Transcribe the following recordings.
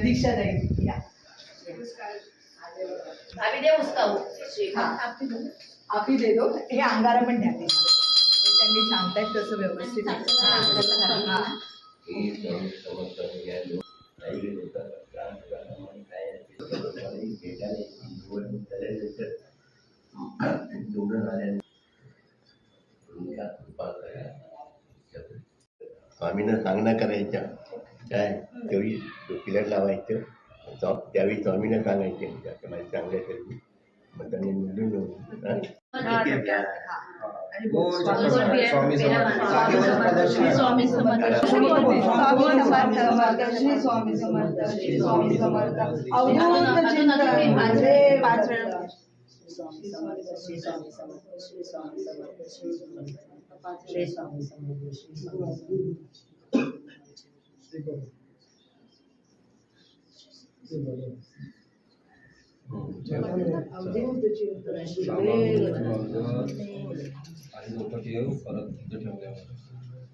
दीक्षा जाईल या आपी दे दो हे अंगारा पण द्या ते त्यांनी सांगतायत तसं व्यवस्थित स्वामीनं सांगणं करायच्या काय त्यावेळी पिलर लावायचं त्यावेळी स्वामीनं सांगायचे त्याच्यामध्ये चांगल्या तरी मग त्यांनी निवडून स्वामी समर्थ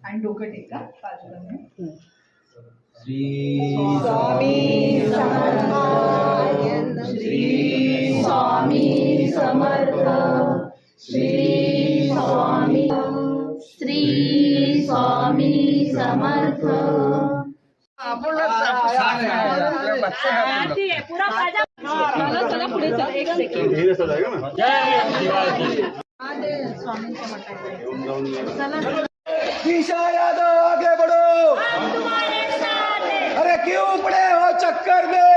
आणि डोकं टेका बाजूला श्री स्वामी समर्थ श्री स्वामी समर्थ श्री स्वामी श्री स्वामी समर्थ पुढे एक सेकंड दिशा यादव आगे बढ़ो अरे क्यों पड़े हो चक्कर में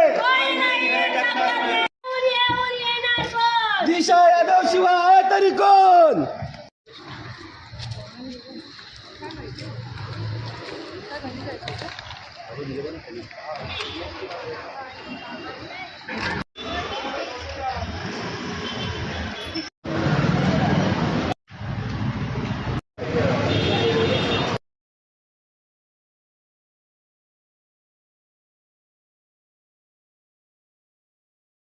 दिशा यादव शिवाय तरी कोण